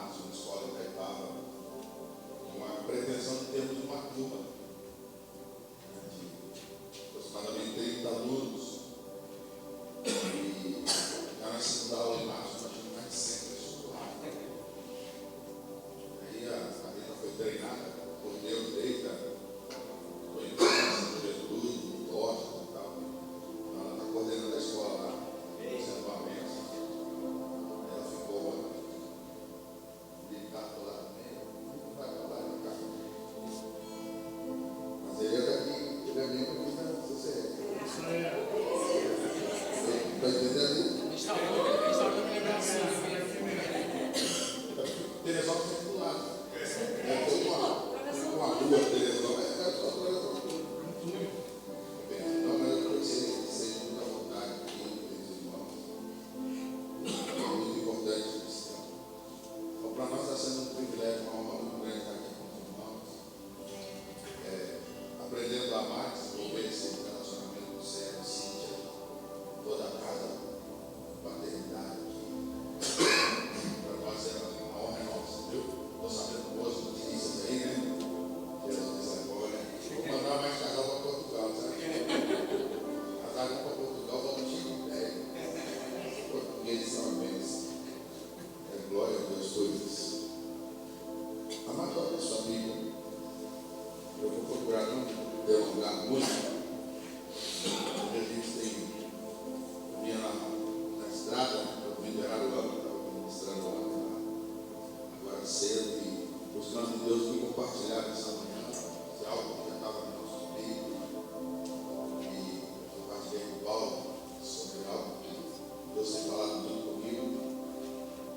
Márcio, na escola em Itaipava, com a pretensão de termos uma turma de aproximadamente 30 alunos. E já na segunda aula em março nós tínhamos mais de 100 pessoas. Aí a Marina foi treinada por Deus desde a infância, juventude, idosos e tal. Então ela está coordenando a escola lá, sendo uma bênção. Ela ficou dedicada lá também, não vai falar na casa. Mas ele é daqui, ele é membro aqui da CCR. Isso é. Está entendendo? Está dando lembrança. Teresópolis é do lado. Tem uma rua de Teresópolis, é só Teresópolis. Então, mas eu comecei muita vontade aqui, meus irmãos. É muito importante isso. Então, para nós está sendo um privilégio, uma honra muito grande estar aqui com os irmãos. Aprendendo a amar, desenvolver esse relacionamento com o Sérgio, Cíntia, toda a casa, paternidade aqui. Para nós é uma honra nossa, viu? Estou sabendo boas notícias aí, né? Jesus agora. Vou mandar mais casal para Portugal, sabe? Casal para Portugal, vamos tirar ideia. Portugueses são bênçãos. É glória a Deus por isso. Amado, olha a sua Bíblia. Eu vou procurar não delongar muito. A gente vinha na estrada, eu vim de Araruama, estava ministrando lá agora cedo e buscando Deus me compartilhar nessa manhã. Se algo que já estava no nosso meio e compartilhei com o Paulo sobre algo que Deus tem falado muito comigo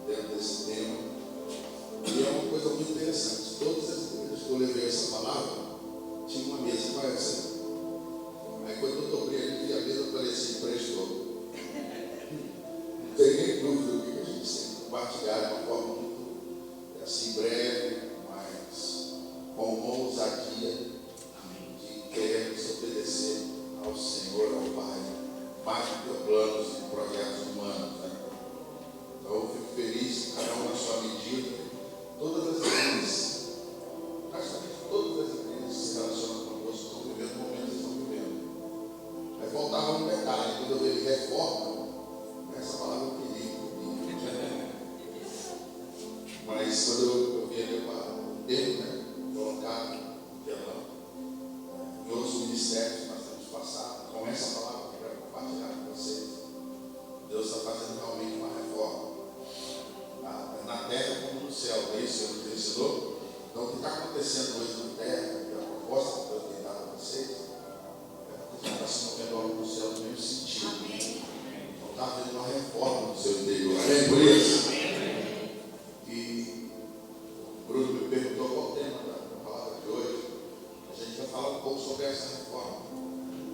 dentro desse tema. E é uma coisa muito interessante. Todas as vezes que eu levei essa palavra, tinha uma mesa, qual é essa? Aí quando eu dobrei aqui, a mesa parecia emprestou. Não tem nem dúvida do que a gente tem que compartilhar de uma forma muito assim, breve, mas com uma ousadia de querermos obedecer ao Senhor, ao Pai, mais do que planos e projetos humanos. Né? Então eu fico feliz, cada um na sua medida. Todas as igrejas, praticamente todas as igrejas se relacionam conosco, estão vivendo momentos que estão vivendo. Aí voltava um detalhe, quando eu vejo reforma, essa palavra eu queria. Mas quando eu vi ali o termo, né, colocado no telão, em outros ministérios que nós temos passado, com essa palavra que eu quero compartilhar com vocês, Deus está fazendo realmente uma reforma. Na terra como no céu, é isso que Deus ensinou. Então, o que está acontecendo hoje na terra, e a proposta que Deus tem dado a vocês, é porque está se movendo algo no céu no mesmo sentido. Então, está havendo uma reforma no seu interior. Amém? Por isso. E o Bruno me perguntou qual o tema da palavra de hoje. A gente vai falar um pouco sobre essa reforma.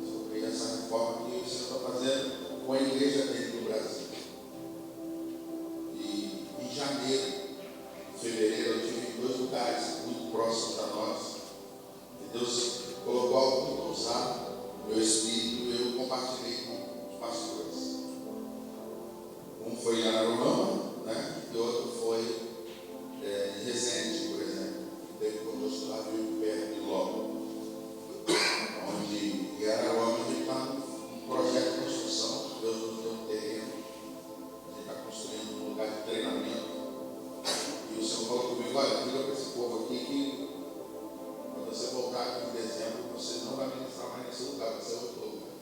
Sobre essa reforma que o Senhor está fazendo com a igreja dele no Brasil. Em janeiro, fevereiro, eu estive em 2 lugares muito próximos a nós. E Deus colocou algo muito ousado no meu espírito e eu compartilhei com os pastores. Um foi em Araruama, né? E outro foi em Resende, por exemplo. Teve conosco lá de perto de Logo. Onde em Araruama a gente está num projeto de construção. Deus nos deu um terreno. A gente está construindo um lugar de treinamento. E o Senhor falou comigo, olha, diga para esse povo aqui que quando você voltar aqui em dezembro, você não vai ministrar mais nesse lugar, vai ser outro lugar.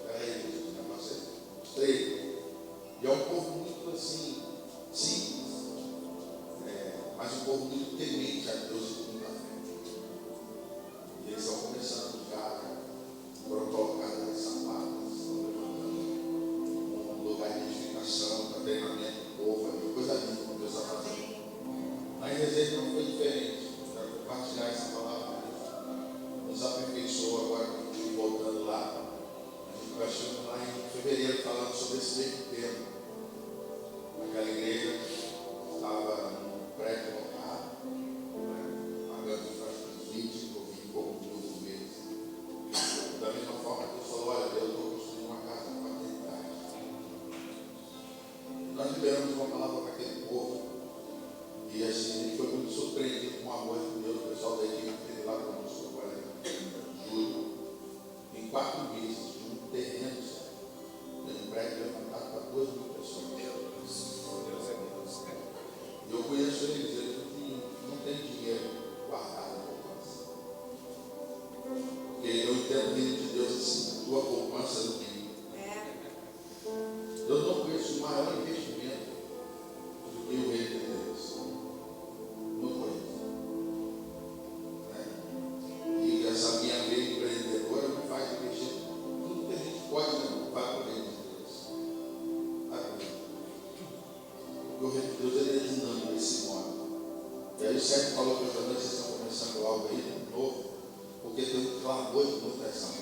Peraí, Jesus, o negócio é estreito. E é um povo muito assim, simples, mas um povo muito temente a Deus e muito a fé. E eles estão começando já, foram colocadas as sapatas, estão levantando um lugar de edificação, para treinamento do povo, coisa linda que Deus está fazendo. Mas em Resende não foi diferente. Quero compartilhar essa palavra. Nos aperfeiçoou agora, voltando lá. Nós estivemos lá em fevereiro falando sobre esse mesmo tema. Aquela igreja estava num prédio lotado, né? E assim, a gente foi muito surpreendido com o amor de Deus. O pessoal da equipe teve lá conosco agora em julho. Em 4 meses, de um terreno, de um prédio levantado para 2.000 pessoas. Deus é Deus. E eu conheço eles não têm dinheiro guardado na poupança. Porque eu entendo o reino de Deus assim, a tua poupança é do reino. Eu não conheço o maior investimento do que o reino de Deus. Não conheço. E essa minha lei empreendedora me faz investir tudo que a gente pode levar para o reino de Deus. Porque o reino de Deus ele é dinâmico desse modo. E aí o Sérgio falou que também vocês estão começando algo aí de novo, porque tem um clamor de muita essa música.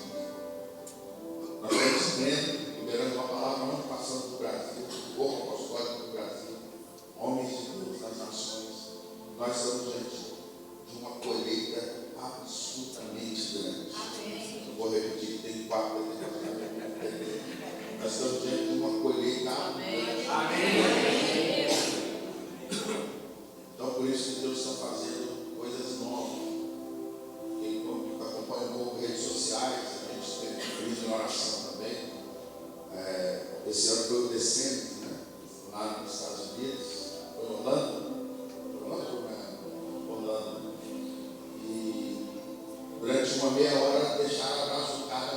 Nós estamos crendo, liberando uma palavra, não passando do Brasil, do corpo apostólico do Brasil, homens de Deus das nações. Nós estamos diante de uma colheita absolutamente grande. Eu vou repetir, tem 4 determinados. Nós estamos diante de uma colheita absolutamente grande. Então, por isso que Deus está fazendo coisas novas. Quem acompanha um pouco redes sociais, a gente tem vídeo em oração também. Esse ano foi o Descende, né? Lá nos Estados Unidos. Foi em Orlando. Orlando. E durante uma meia hora deixaram a braço do cara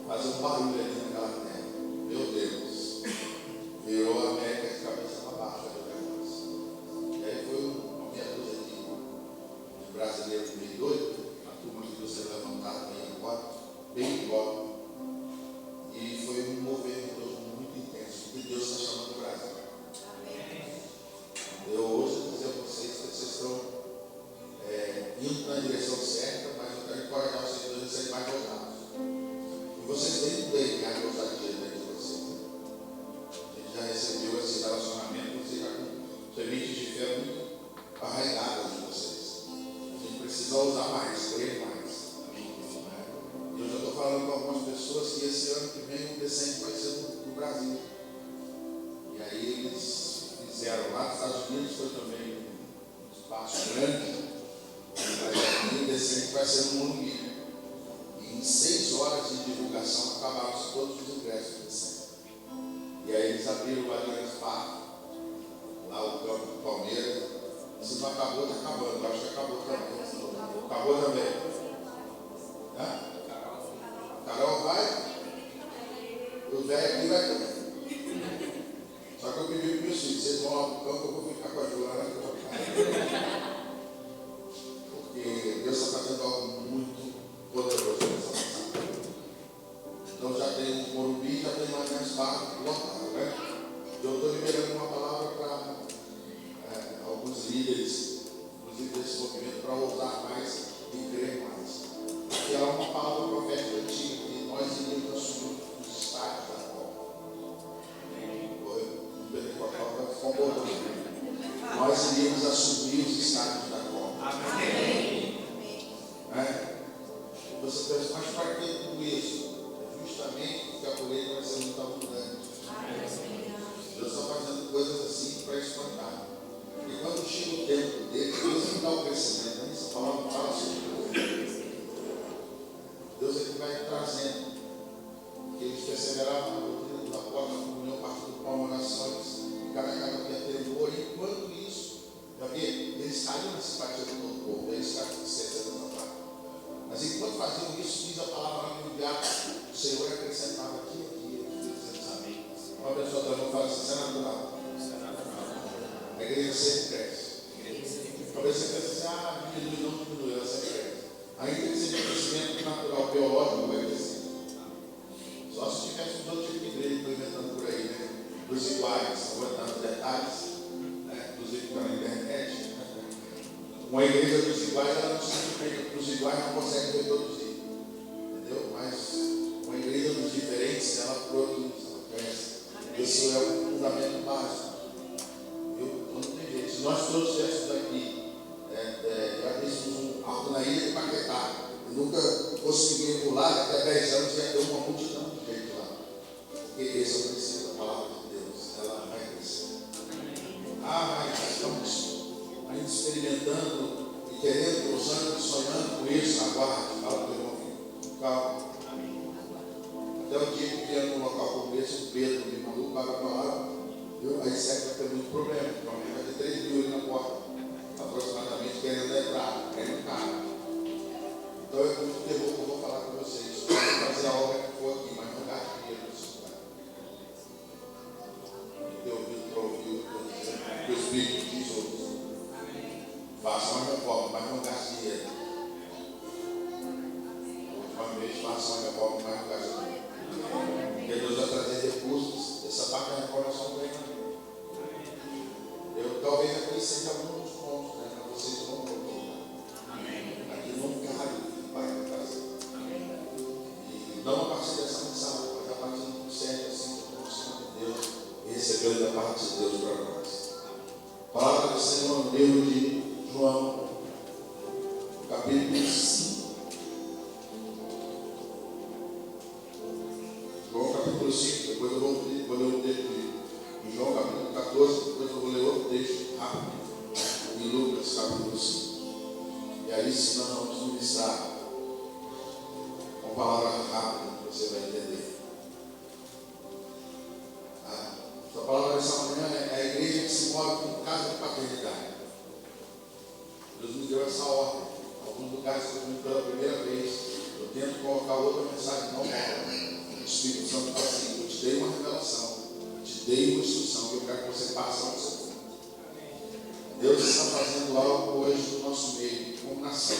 fazer um barulho ali naquela terra. Meu Deus. Virou a América de cabeça para baixo. E aí foi uma meia dúzia de brasileiros meio doido, a turma que você levantaram aí agora, bem igual. E foi um mover de Deus muito intenso, porque Deus está chamando o Brasil. Eu hoje dizer a vocês que vocês estão indo na direção certa, mas eu quero encorajar vocês a serem mais ousados. E vocês têm um DNA de ousadia dentro de vocês. A gente já recebeu esse relacionamento, vocês já com sementes de fé muito arraigadas de vocês. A gente precisa ousar mais, crer mais. E eu já estou falando com algumas pessoas que esse ano que vem o Descende vai ser no Brasil. E aí eles fizeram lá nos Estados Unidos, foi também um espaço grande. Mas aqui o Descende vai ser no Morumbi. E em 6 horas de divulgação acabaram todos os ingressos do Descende. E aí eles abriram o Allianz Parque, lá o campo do Palmeiras. Se não acabou, está acabando. Eu acho que acabou também. Acabou também. Hã? Carol vai? O velho aqui vai também. Só que eu pedi para meus filhos, vocês vão lá para o campo, eu vou ficar com a Joana. Porque Deus está fazendo algo muito poderoso nessa passagem. Então já tem o Morumbi, já tem mais Parque lotado, né? Eu estou liberando uma palavra para alguns líderes, inclusive desse movimento, para ousar mais e crer mais. Porque ela é uma palavra profética antiga, que nós iríamos assumir os estágios da Copa. Nós iríamos assumir os estágios da Copa. Amém. Você pensa, mas para que tudo isso? Justamente porque a colheita vai ser muito abundante. Deus está fazendo coisas assim para espantar. E quando chega o tempo dele, Deus não dá o crescimento, né? Essa palavra não fala sobre Deus. Deus é que vai trazendo. Que eles perseveravam na doutrina da porta, na comunhão, partindo com orações, cada dia temor. E enquanto isso, eles caíram na simpatia do todo povo, eles ficaram esquecendo dessa parte. Mas enquanto faziam isso, diz a palavra no enviado, o Senhor acrescentava aqui e aqui. Uma pessoa também fala assim, isso é natural. A igreja sempre cresce. Talvez você pense assim, diminui, não diminui, ela sempre cresce. Ainda que seja crescimento natural, biológico, vai crescer. Só se tivesse um outro tipo de igreja, estou inventando por aí, né? Dos iguais, aguentando detalhes, né? Inclusive pela internet. Uma igreja dos iguais, ela não significa que os iguais não conseguem reproduzir. Entendeu? Mas uma igreja dos diferentes, ela produz, ela cresce. Isso é o fundamento básico. Não tem jeito. Se nós todos estivéssemos aqui, já víssemos algo na ilha de Paquetá, e nunca conseguimos lá, até 10 anos ia ter uma multidão de gente lá. Porque esse é o princípio da palavra de Deus. Ela vai crescer. Mas estamos experimentando e querendo, gozando e sonhando com isso, aguarde, fala para o irmão, calma. Até o dia que vier num local como esse, o Pedro me mandou para a palavra, aí serve vai ter muito problema, porque vai ter 3 mil ali na porta, aproximadamente, querendo entrar, querendo carro. Então é muito terror que eu vou falar com vocês. Pode fazer a obra que for aqui, mas não gaste dinheiro nesse lugar. Eu ouvido para ouvir o que o Espírito diz hoje. Faça uma reforma, mas não gaste dinheiro. Uma vez faça uma reforma, mas não gaste dinheiro. Porque Deus vai trazer recursos. Essa parte da reforma é só um treino. Eu talvez aqui seja um dos pontos, né? Para vocês não voltar. Aqui não cabe. E não a partir dessa mensagem, mas a partir do certo, assim, do conhecimento de Deus, e recebendo da parte de Deus para nós. Palavra do Senhor no livro de João, capítulo 5. João capítulo 5, depois eu vou ler o texto de João capítulo 14, depois eu vou ler outro texto rápido, em Lucas capítulo 5. E aí sim nós vamos ministrar com palavras rápidas que você vai entender. A palavra dessa manhã é a igreja que se move com casa de paternidade. Deus nos deu essa ordem. Alguns lugares que eu vi pela primeira vez, eu tento colocar outra mensagem, não rola. O Espírito Santo fala assim: eu te dei uma revelação, te dei uma instrução, e eu quero que você passe ao seu fundo. Deus está fazendo algo hoje no nosso meio, como nação.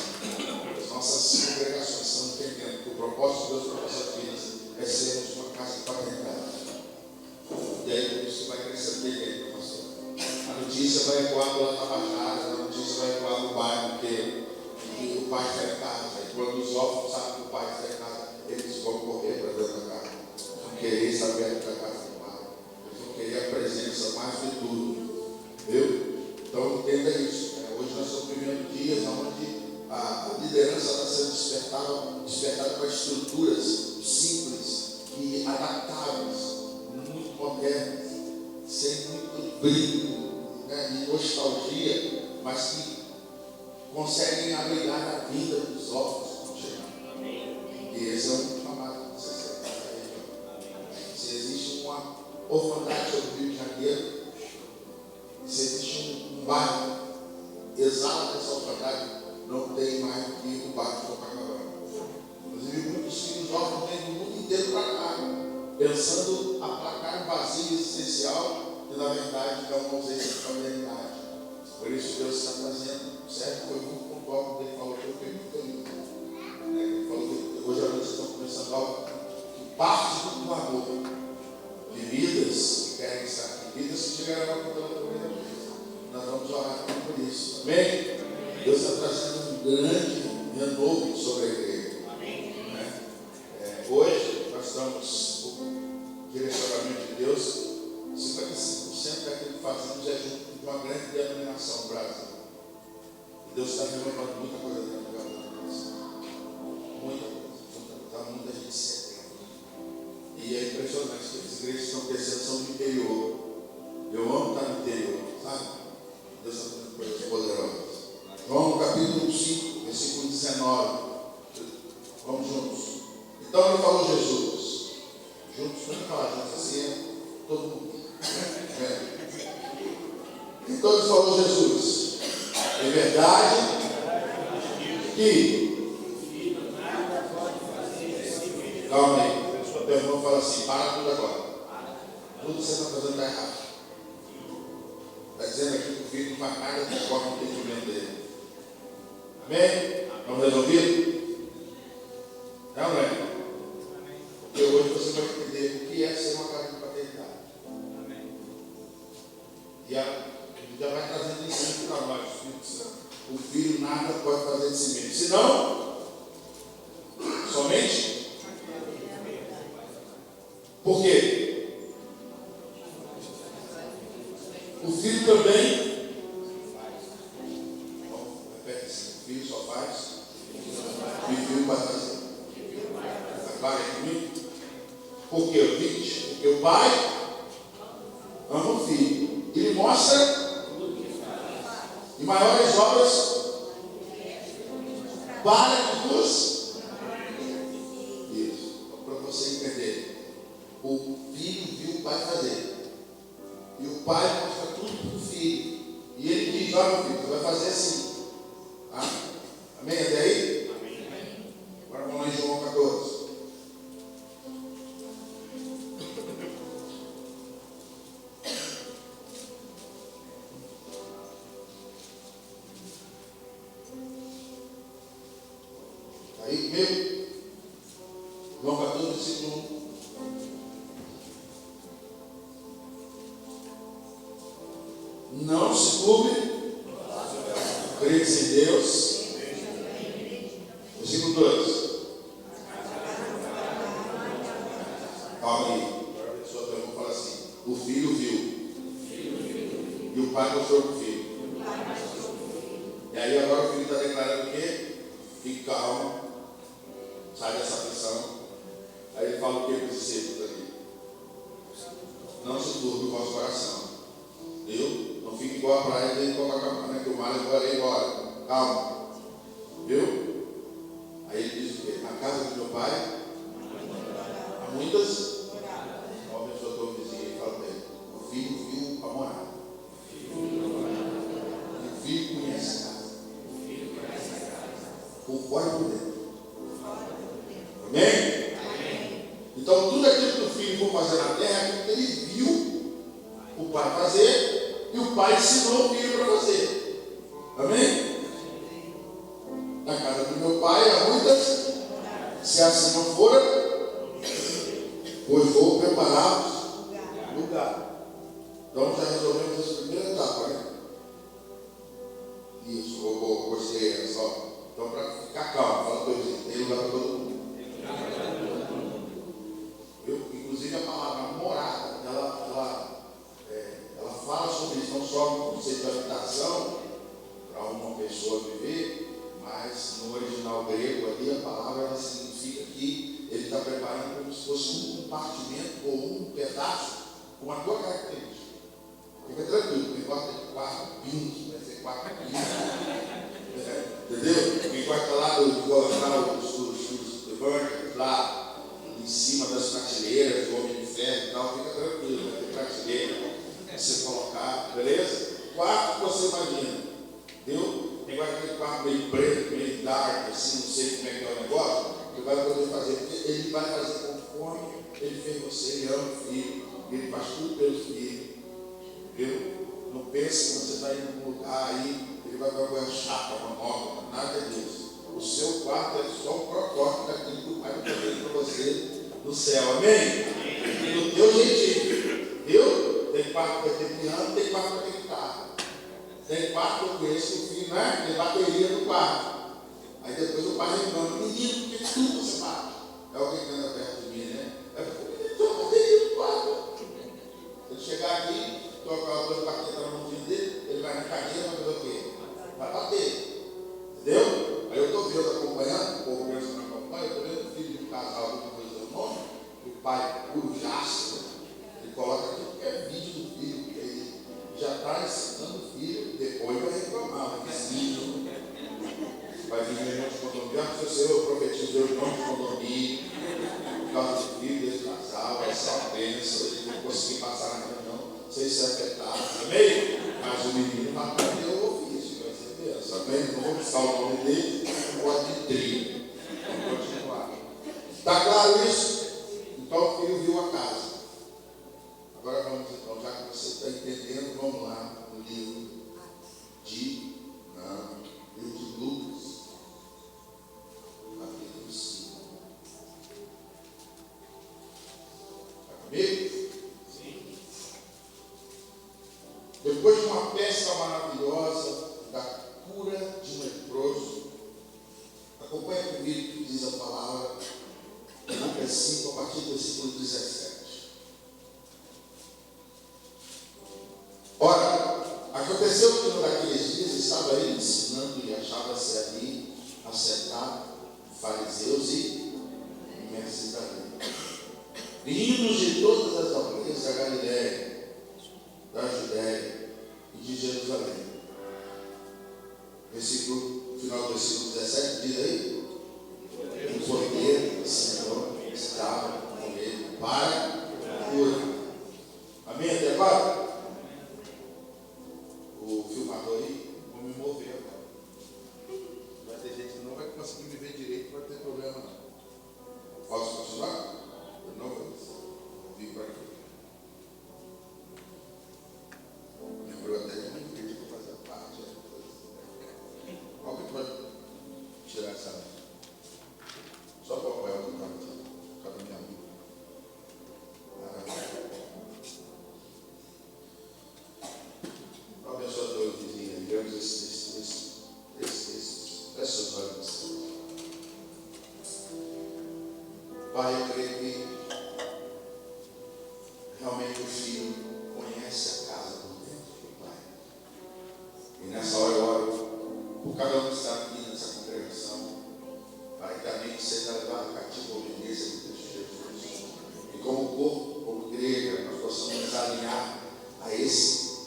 As nossas congregações estão entendendo que o propósito de Deus para nossas vidas é sermos uma casa de paternidade. E aí por isso vai crescer dentro, pastor. A notícia vai ecoar lá na Baixada, a notícia vai ecoar no bairro inteiro. E o pai está em casa. E quando os órfãos sabem que o pai está em casa, eles vão correr para dentro da casa. Vão querer estar perto da casa do pai. Eles vão querer a presença mais de tudo. Viu? Então entenda isso. Hoje nós estamos vivendo dias onde a liderança está sendo despertada para estruturas simples e adaptáveis, muito modernas, sem muito brilho, né, e nostalgia, mas que conseguem abrigar a vida dos órfãos. E esse é um chamado que você tem. Se existe uma orfandade no Rio de Janeiro, se existe um bairro exato dessa orfandade, não tem mais do que o bairro de Copacabana. Inclusive, muitos filhos órfãos vêm do mundo inteiro para cá, pensando aplacar um vazio existencial que, na verdade, é uma ausência de familiaridade. Por isso, Deus está trazendo, certo? Foi muito pontual quando ele falou que eu fiquei muito feliz. Ele falou que hoje à noite estão começando algo que parte do amor de vidas que querem estar aqui, vidas que chegaram pela primeira vez. Nós vamos orar por isso. Amém? Deus está trazendo um grande renovo sobre a igreja. Amém. Hoje nós estamos, o direcionamento de Deus, 55% daquilo que fazemos é junto de uma grande denominação no Brasil. E Deus está renovando muita coisa dentro da denominação. Muita coisa. Está muita gente sedenta. E é impressionante que as igrejas que estão crescendo são do interior. Eu amo estar no interior, sabe? Deus está fazendo coisas poderosas. João capítulo 5, versículo 19. Vamos juntos. Então ele falou Jesus. Juntos, vamos falar juntos assim, todo mundo. Então ele falou Jesus. É verdade que. Calma aí. O irmão fala assim: para tudo agora. Tudo que você está fazendo está errado. Está dizendo aqui que o filho não faz nada conforme o entendimento dele. Amém? Estamos resolvidos? Não é? Porque hoje você vai entender o que é ser uma casa de paternidade. Amém. E já vai trazendo isso para nós, Espírito Santo. O filho nada pode fazer de si mesmo. Se não, somente. Por quê? O filho também. Repete assim: o filho só faz e o filho vai fazer. Vai comigo? Por quê? Porque o pai ama o filho. Ele mostra. E maiores obras para que os... Isso. Para você entender. O filho viu o pai fazer. E o pai mostra tudo para o filho. E ele diz: olha, meu filho, você vai fazer assim. Tá? Amém? Até aí? Amém. Agora vamos lá em João 14. Aí, meu. João 14, versículo 1. Não se curve, crê-se em Deus. Versículo 2. Calma aí. Agora a pessoa vai falar assim: o filho viu. E o pai mostrou para o filho. E aí agora o filho está declarando o quê? Fique calmo. Sai dessa pressão. Aí ele fala o que para os discípulos aqui? Não se turbe o vosso coração. Viu? Não fique igual a praia dele Copacabana, que o mar agora é embora. Calma. Viu? Aí ele diz o quê? Na casa do meu pai há muitas. Uma pessoa que eu vizinho e fala para ele: o filho viu a morada. E o filho conhece a casa. Por fora e por dentro. Amém? Então tudo aquilo que o filho for fazer na terra, ele viu o pai fazer, e o pai ensinou o filho para fazer. Amém? Na casa do meu pai há muitas, se assim não for, pois vou preparar lugar. Então já resolvemos essa primeira etapa, né? Isso, gostei, é só. Então, para ficar calmo, fala para ele: tem lugar para todo mundo. Inclusive a palavra morada, ela fala sobre isso, não só no conceito de habitação para uma pessoa viver, mas no original grego ali a palavra ela significa que ele está preparando como se fosse um compartimento ou um pedaço com a tua característica. Fica tranquilo, não importa de 4 pinos, vai ser 4 pinos. Entendeu? Não importa lá de colocar os evangélicos lá em cima das prateleiras, o homem de ferro e tal, fica tranquilo, vai ter prateleira para você colocar, beleza? Quarto que você imagina, entendeu? Tem aquele quarto meio preto, meio dark, assim, não sei como é que é o negócio, que vai poder fazer, porque ele vai fazer conforme ele fez você, ele ama o filho, ele faz tudo pelo filho, viu? Não pense que você está indo para um lugar aí, ele vai dar uma chapa, uma nova, nada disso. O seu quarto é só um protótipo daquilo que o pai vai fazer para você no céu, amém? Do teu jeitinho, viu? Tem quarto que vai ter piano, tem quarto que vai ter guitarra. Tem quarto que eu conheço que o filho, né? Tem bateria no quarto. Aí depois o pai reclama: menino, por que tudo você bate? É alguém que anda perto de mim, né? É porque o menino tem uma bateria no quarto. Ele chegar aqui, tocar a dor de baqueta na mãozinha dele, ele vai na cadeira, vai fazer o quê? Vai bater. Entendeu? Aí eu estou vendo, acompanhando, o povo pensa na acompanha, eu estou vendo o filho de um casal que não dizer o nome, o pai pujaço, né? Ele coloca aqui porque é vídeo do filho, porque ele já está ensinando o filho, depois vai reclamar, vai vizinho, vai vir reunião de condomínio, eu profetizo o nome de condomínio, por causa do filho desse casal, vai ser uma bênção, ele não conseguir passar na reunião sem ser afetado, amém? Mas o menino vai aprender o ofício, vai ser bênção, amém? Não vou buscar o nome dele, pode de trilha. Vamos continuar. Está claro isso? Então o filho viu a casa. Agora vamos então, já que você está entendendo, vamos lá no livro de Lucas, capítulo 5. Está comigo? Sim. Depois de uma pesca maravilhosa da cura de um leproso, acompanha comigo que diz a palavra em Lucas 5, a partir do versículo 17. Ora, aconteceu que num daqueles dias estava ele ensinando e achava-se ali assentado fariseus e mestres da lei, vindos de todas as aldeias da Galiléia, da Judéia e de Jerusalém. Final do versículo 17 diz aí: o poder do Senhor estava com ele para cura. Amém? Até agora? O filmador aí, vou me mover agora. Vai ter gente que não vai conseguir me ver direito, não vai ter problema não. Posso continuar? Eu não vou vir para aqui. Lembrou até de uma igreja que fazia parte. Alguém pode tirar essa? Só para apoiar o carro aqui. Cada minha amiga. Abençoa a todos os vizinhos. Ligamos essas horas. Pai, eu creio que realmente o filho conhece a casa por dentro, Pai. E nessa hora eu oro por cada um que está aqui nessa congregação, Pai, que a mente seja levada cativa à obediência de Cristo Jesus. E como corpo, como igreja, nós possamos nos alinhar a esse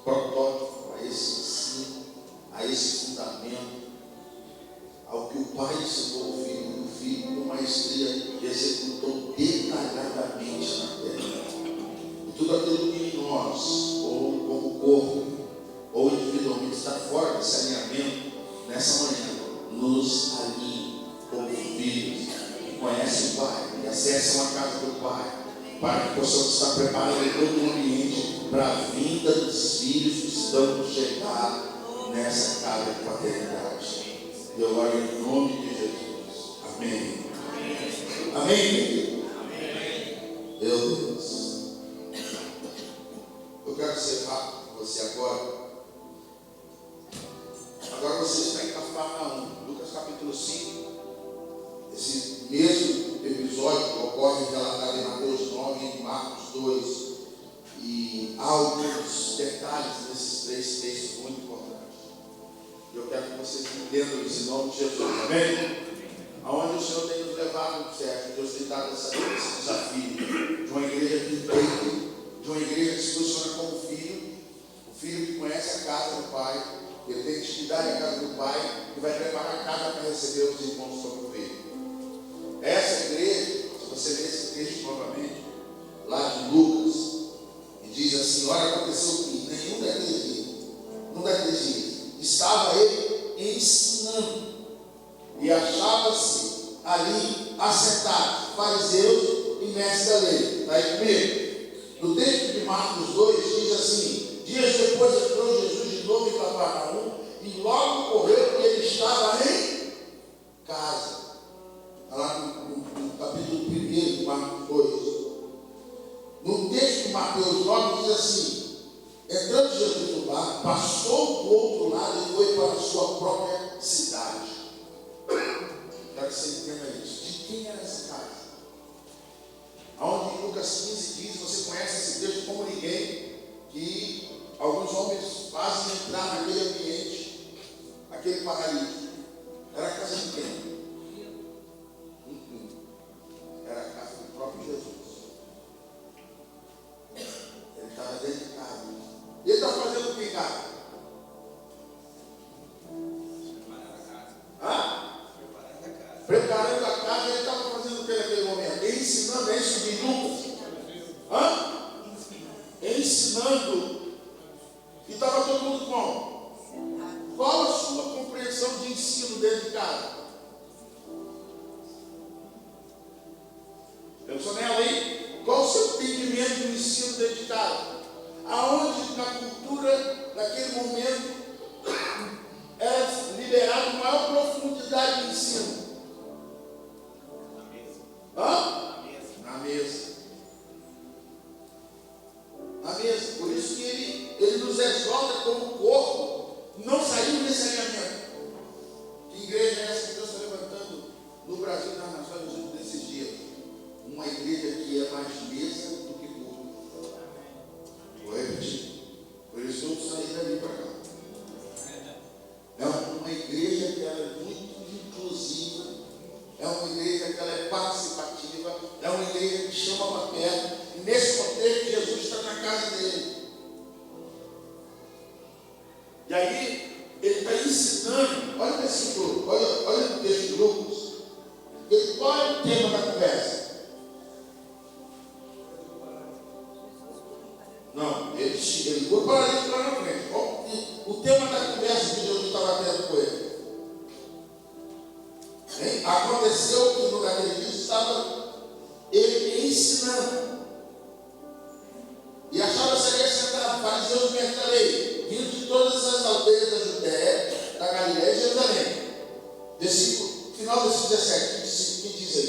protótipo, a esse ensino, a esse fundamento, ao que o Pai ensinou ao Filho, e o Filho com maestria executou detalhadamente na terra. E tudo aquilo que em nós, ou como corpo, ou individualmente, está fora desse alinhamento, nessa manhã, nos alinhe como filhos que conhecem o Pai e acessam a casa do Pai, para que possamos estar preparados todo o ambiente para a vinda dos filhos que estão por chegar nessa casa de paternidade. Eu oro em nome de Jesus. Amém. Amém, querido? Amém. Meu Deus. Eu quero ser rápido com você agora. Agora você está em Cafarnaum, Lucas capítulo 5. Esse mesmo episódio que ocorre relatado em Mateus 9 e em Marcos 2. E há alguns detalhes nesses três textos muito importantes. Eu quero que vocês entendam isso em nome de Jesus. Amém? Aonde o Senhor tem nos levado, certo? Deus tem dado esse desafio de uma igreja que entende, de uma igreja que se posiciona como filho, o filho que conhece a casa do Pai, ele tem intimidade à casa do Pai e vai preparar a casa para receber os irmãos como filho. Essa igreja, se você ler esse texto novamente, lá de Lucas, e diz assim: olha, aconteceu que nenhum daqueles dias, estava ele ensinando, e achava-se ali assentados fariseus e mestres da lei. Está aí comigo? No texto de Marcos 2 diz assim: dias depois entrou Jesus de novo em Cafarnaum, e logo correu que ele estava em casa. Lá no capítulo 1 de Marcos 2. No texto de Mateus 9 diz assim: entrando Jesus no barco, passou do outro lado e foi para a sua própria cidade. Quero que você entenda isso. De quem era essa casa? Aonde em Lucas 15 diz, você conhece esse texto como ninguém, que alguns homens fazem entrar naquele ambiente, aquele paralítico. Era a casa de quem? Era a casa do próprio Jesus. Ele estava dentro de casa. E ele está fazendo o que em casa? Preparando a casa. Ele estava fazendo o que naquele momento? Ensinando. É isso de Lucas. Ensinando. E estava todo mundo como? Qual a sua compreensão de ensino dentro de casa? Pensou nela aí? Qual o seu entendimento do ensino dentro de casa? Aonde na cultura daquele momento era liberado maior profundidade de ensino? Na mesa. Na mesa. Por isso que ele nos exalta como corpo. Não saiu desse alinhamento. Que igreja é essa que Deus está levantando no Brasil e nas nações desses dias? Uma igreja que é mais mesa do que corpo. Vou repetir. Por isso eu saí dali para cá. É uma igreja que ela é muito inclusiva. É uma igreja que ela é participativa. É uma igreja que chama para perto. E nesse contexto, Jesus está na casa dele. E aí, Ele está ensinando. Olha o versículo, olha o texto de Lucas. Qual é o tema da conversa? Não, ele foi paralítico lá na frente. O tema da conversa que Jesus estava tendo com ele. Hein? Aconteceu que no naquele dia estava ele ensinando. E achava-se ali sentado, fariseus mestres da lei, vindo de todas as aldeias da Judéia, da Galiléia e Jerusalém. Final desse 17, que diz aí?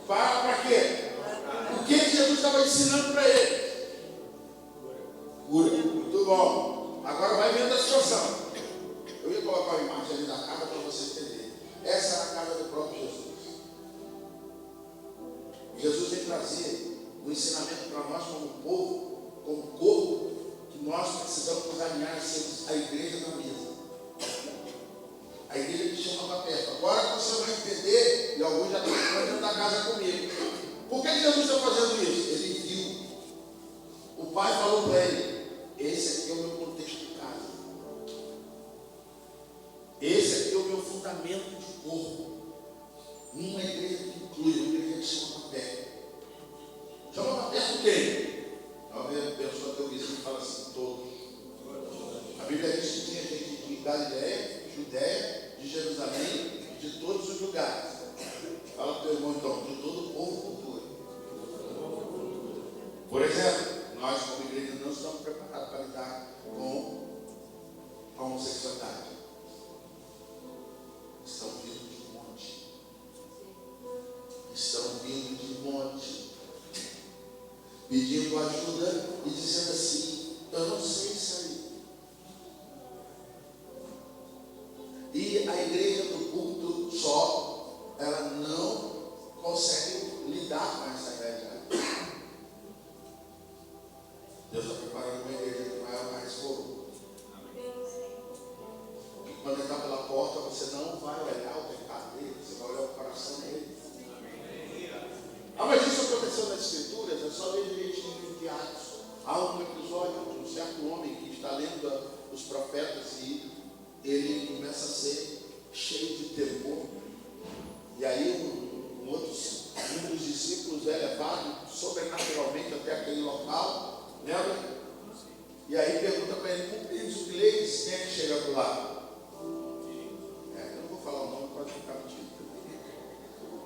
Para quê? O que Jesus estava ensinando para ele? Cura. Muito bom. Agora vai vendo a situação. Eu ia colocar a imagem ali da casa para você entender. Essa era a casa do próprio Jesus. Jesus vem trazer um ensinamento para nós como povo, como corpo, que nós precisamos nos alinhar e sermos a igreja da mesa. A igreja que chama para perto. Agora você vai entender, e alguns já estão dentro da casa comigo. Por que Jesus está fazendo isso? Ele viu. O pai falou para ele: esse aqui é o meu contexto de casa. Esse aqui é o meu fundamento de corpo. Uma igreja que inclui, uma igreja que chama para perto. Chama para perto quem? Talvez a pessoa teu vizinho fala assim, todos. A Bíblia diz que tinha gente de Galiléia, Judéia, de Jerusalém, de todos os lugares. Fala para o teu irmão então, de todo o povo cultura. Por exemplo, nós como igreja não estamos preparados para lidar com a homossexualidade. Estão vindo de monte. Estão vindo de monte. Pedindo ajuda e dizendo assim: eu não sei isso aí. E a igreja do culto só, ela não consegue lidar com essa realidade. Deus está preparando uma igreja que vai mais fogo. E quando entrar pela porta, você não vai olhar o pecado dele, você vai olhar o coração dele. Ah, mas isso aconteceu nas Escrituras, é só ler direito em livro de Atos. Há um episódio de um certo homem que está lendo os profetas e ele começa a ser cheio de temor. E aí um dos discípulos é levado sobrenaturalmente até aquele local, lembra? E aí pergunta para ele: cumpridos os leis, quem é que chega do lado? Eu não vou falar o nome, pode ficar mentindo.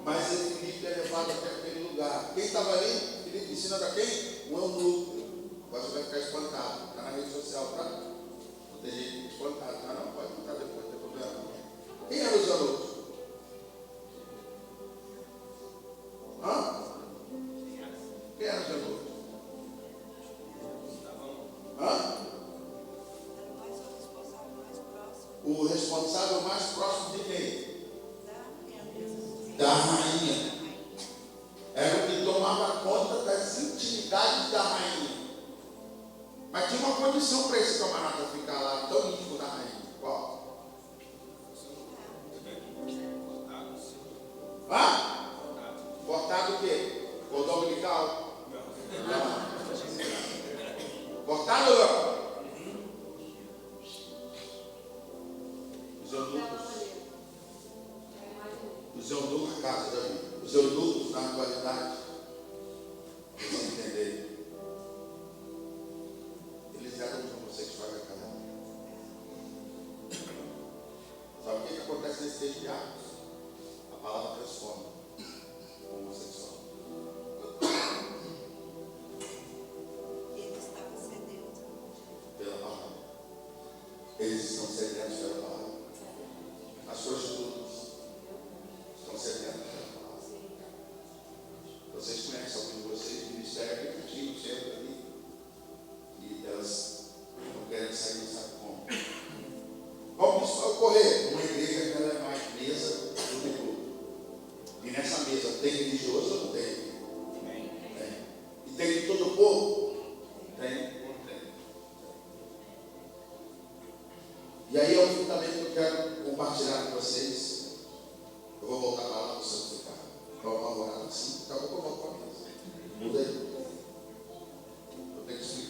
Mas Filipe é levado até aquele lugar. Quem estava ali? Filipe ensina para quem? Um eunuco. Agora você vai ficar espantado. Está na rede social, tá? Não tem gente espantado, tá? Não, pode contar depois, não tem problema. Quem eram os eunucos? Quem eram os eunucos? O responsável mais próximo de quem? Da rainha. Era o que tomava conta das intimidades da rainha. Mas tinha uma condição para esse camarada ficar lá tão íntimo da rainha. Qual? Cortado o quê? Cordão umbilical? Cortado ou não? Os eunucos, casa Davi. Os eunucos na atualidade, vocês entenderem, eles eram os homossexuais da casa. Sabe o que acontece nesse texto de Atos? A palavra transforma o homossexual. Ele estava sedento pela palavra. Eles estão sedentos pela palavra. As prostitutas estão sedentas pela palavra. Vocês conhecem algum de vocês, ministério aplicativo, sempre ali. E elas não querem sair, não sabe como. Como isso vai ocorrer? Uma igreja que ela é mais mesa do que tudo. E nessa mesa tem religioso ou não tem? Tem. E tem de todo o povo? Tem. E aí é um fundamento que eu quero compartilhar com vocês. Eu vou voltar para lá para o santificado. Para uma morada assim. Daqui a pouco eu volto para a mesa. Muda aí. Eu tenho que explicar.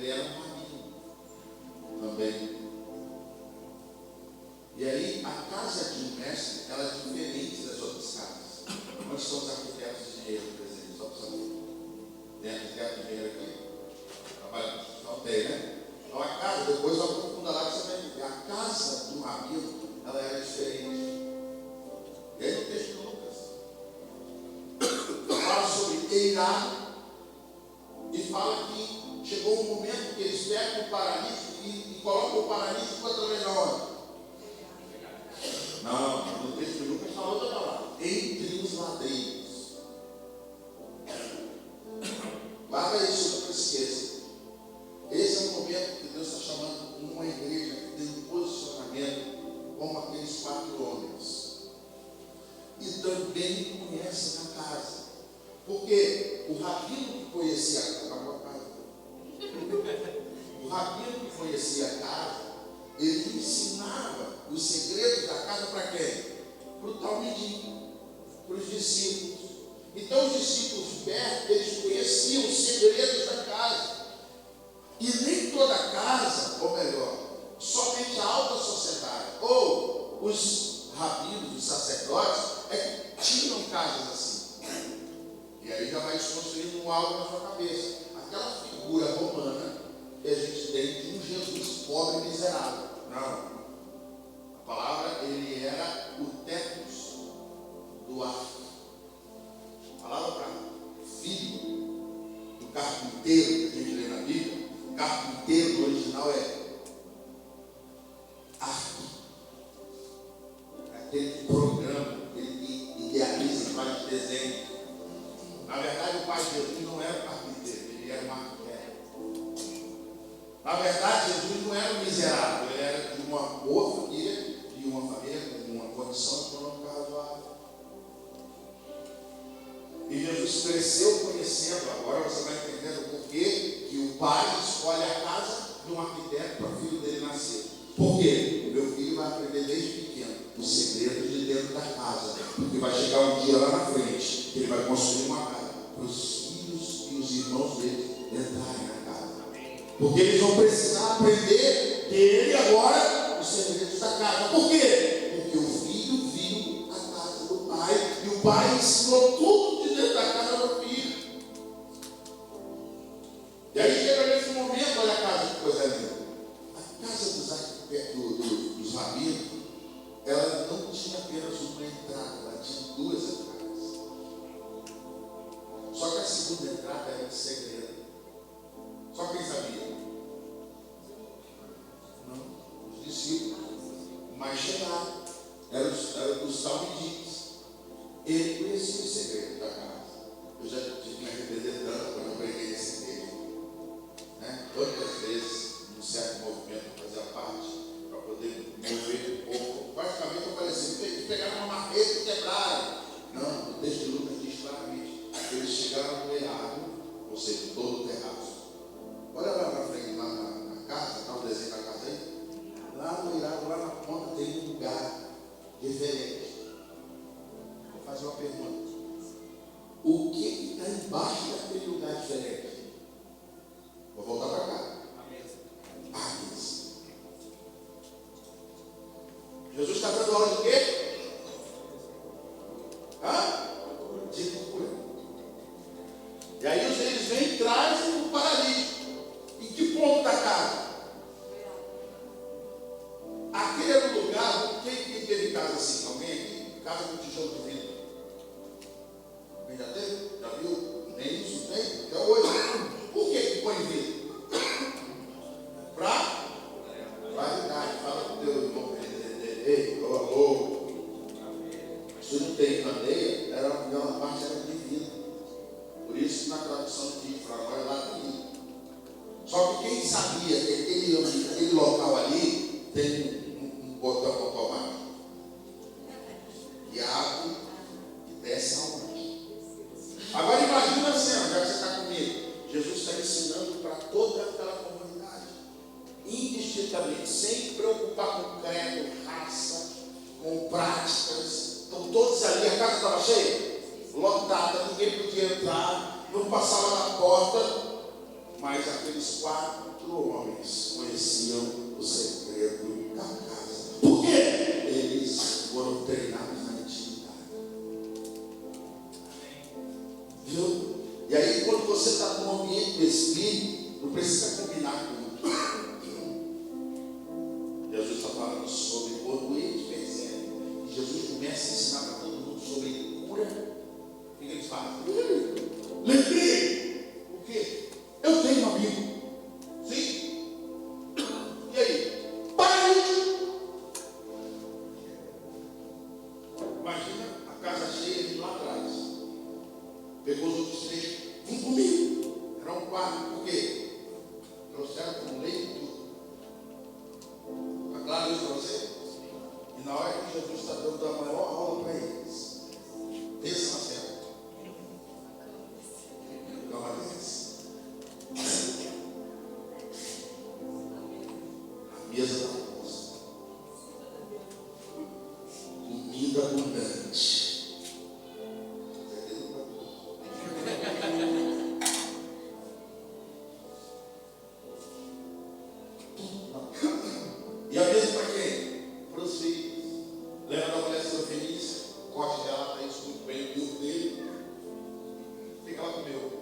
ele era um rabino também. E aí, a casa de um mestre, ela é diferente das outras casas. Onde são os arquitetos de engenheiro, por exemplo? Só para saber. Tem arquiteto de engenheiro aqui? Trabalha? Não tem, né? Então, a casa, depois eu aprofunda lá que você vai ver. A casa do rabino, ela era diferente. E aí, no texto de Lucas, fala sobre Eirá e fala que chegou um momento que eles pegam o paralítico e colocam o paralítico através da onde? Não, no texto de Lucas fala outra palavra. Entre os ladrilhos. Guarda isso, não esqueça. Esse é o momento que Deus está chamando uma igreja que tem um posicionamento como aqueles 4 homens. E também conhece na casa. Porque o rabino que conhecia a casa, o rabino que conhecia a casa, ele ensinava os segredos da casa para quem? Para o talmidim, para os discípulos. Então os discípulos perto, eles conheciam os segredos da casa. E nem toda casa, ou melhor, somente a alta sociedade, ou os rabinos, os sacerdotes, é que tinham casas assim. E aí já vai desconstruindo algo na sua cabeça. Aquela figura romana que a gente tem de um Jesus pobre e miserável. Não. A palavra, ele era o tecos do ar. A palavra para filho do carpinteiro, que a gente lê na Bíblia, carpinteiro no original é arte. Aquele programa, ele idealiza, faz desenho. Na verdade, o pai de Jesus não era um carpinteiro, ele era um arquiteto. Na verdade, Jesus não era um miserável, ele era de uma boa família, de uma família com uma condição econômica razoável. E Jesus cresceu conhecendo, agora você vai entendendo por que o pai escolhe a casa de um arquiteto para o filho dele nascer. Por quê? O meu filho vai aprender desde pequeno os segredos de dentro da casa, porque vai chegar um dia lá na frente que ele vai construir uma casa para os filhos e os irmãos dele entrarem na casa. Porque eles vão precisar aprender dele agora os segredos da casa. Por quê? Porque o filho viu a casa do pai e o pai ensinou tudo de dentro da casa do filho. E aí chega nesse momento, olha a casa que coisa linda. A casa dos rabinos, ela não tinha apenas uma entrada, ela tinha 2 entradas. Só que a segunda entrada era de segredo. Só quem sabia? Não, os discípulos. Mas chegaram. Eram os talmidinos. Ele conhecia o segredo da casa. Eu já tive me representando quando eu preguei nesse texto. Quantas vezes, num certo movimento, eu fazia parte, para poder mover um pouco. Praticamente eu falei assim: eles pegaram uma marreta e quebraram. Não, o texto de Lucas diz claramente: eles chegaram no errado, ou seja, todo o terraço. Olha lá na frente, lá na casa, está o desenho da casa aí? Lá no irado, lá na ponta, tem um lugar diferente. Vou fazer uma pergunta: o que está embaixo daquele lugar diferente? Vou voltar para cá. A mesa. Jesus está dando aula de quê? De cura. E aí eles vêm e trazem o paralítico. Em que ponto da casa? Aquele era o lugar. Quem teve casa assim? Alguém aqui? Casa com tijolo de vidro. Alguém já teve? Já viu? Nem isso tem. Até hoje. Por que põe vidro? Para validade. Fala com o teu irmão. Ei, alô. Se não tem candeia, uma parte era de vidro. Por isso, na tradução diz para nós ladrilho. Só que quem sabia que aquele local ali tem um botão automático e abre e desce aonde? Agora imagina a cena, já que você está comigo. Jesus está ensinando para toda aquela comunidade, indistintamente, sem preocupar com credo, raça, com práticas. Estão todos ali, a casa estava cheia, lotada, ninguém podia entrar, não passava na porta. Mas aqueles 4 homens conheciam o segredo da casa. Por quê? Eles foram treinados na intimidade. Viu? E aí, quando você está num ambiente do Espírito, não precisa combinar com Jesus está falando sobre quando eles percebem. E Jesus começa a ensinar para todo mundo sobre cura. O que eles fazem? Lembrei! O quê? Eu tenho um amigo. Sim? E aí? Pai! Imagina a casa cheia de lá atrás. Pegou os outros 3. Vem comigo. Era um quarto. Por quê? Trouxeram com leite. Está claro isso para você? E na hora que Jesus está dando a maior aula para eles, pensa na cena. Cama desce. A mesa da moça. Comida abundante. E a mesa para quem? Para os filhos. Lembra da mulher Fenícia? O corte dela está isso muito bem, o Deus dele. O que ela comeu?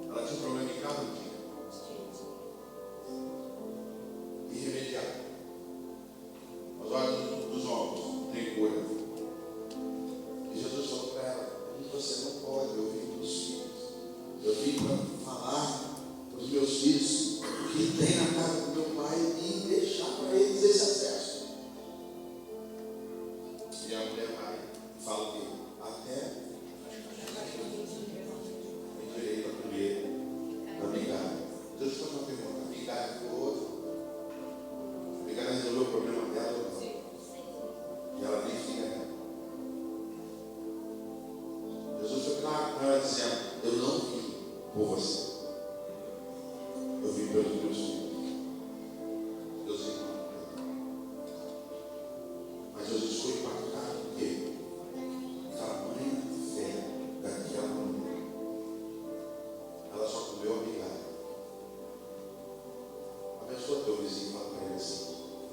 Ela tinha um problema em casa, não tinha? Irremediável. Mas olha dos homens, tem cura. E Jesus falou para ela: você não pode ouvir dos filhos. Eu vim para falar para os meus filhos o que tem na casa do meu pai e deixar para eles esse acesso. E a mulher vai e fala o quê? Até o direito a comer da migalha. Deixa eu fazer uma pergunta: a migalha foi outra? A migalha resolveu o problema dela ou não? E ela nem fica. Jesus foi claro com ela dizendo: eu não vim por você, eu vim pelos meus filhos. Deus vim. Mas Jesus foi impactado por quê? Tamanha fé daquela mulher. Ela só comeu a migalha. Abençoa teu vizinho e fala para ele assim: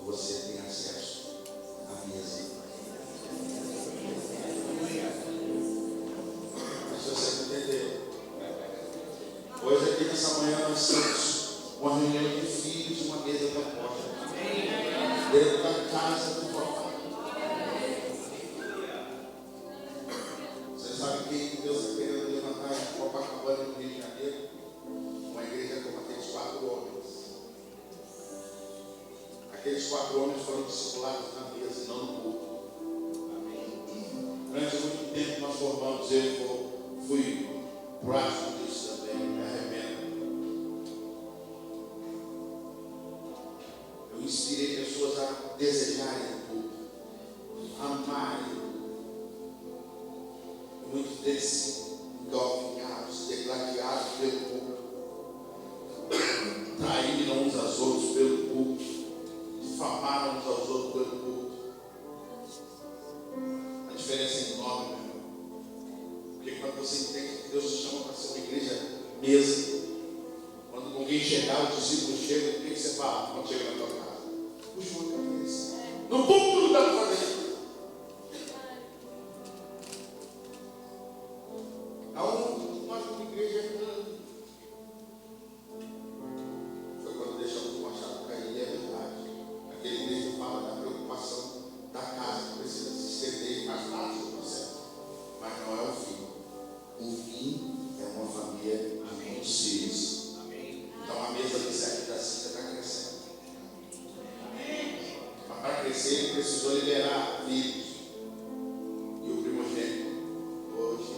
você tem acesso à mesa. Você entendeu? Hoje aqui nessa manhã nós temos uma reunião de filhos e uma mesa da porta. Dentro da casa do papai. Você sabe que Deus está querendo levantar em Copacabana, no Rio de Janeiro, uma igreja como aqueles 4 homens. Aqueles 4 homens foram discipulados na mesa e não no culto. Durante muito tempo nós formamos, eu fui prático disso também, me arrependo. Eu inspirei pessoas a desejarem o culto, amarem. Muitos deles se engalfinhados, degladiados pelo culto, traíram uns aos outros pelo culto, difamaram uns aos outros pelo culto. A diferença é enorme, meu irmão. Porque quando você entende que Deus te chama para ser uma igreja mesa, quando alguém chegar, o discípulo chega, o que você fala quando chega na tua casa? Puxa uma cabeça. No público não dá para fazer isso. Nós como igreja foi quando deixamos o machado cair, e é verdade. Aquele igreja fala da preocupação da casa, que precisa se estender e faz parte do processo. Mas não é o fim. O fim é uma família de muitos filhos. Então a mesa do 7 da 5 está crescendo. Mas para crescer ele precisou liberar filhos. E o primogênito, hoje,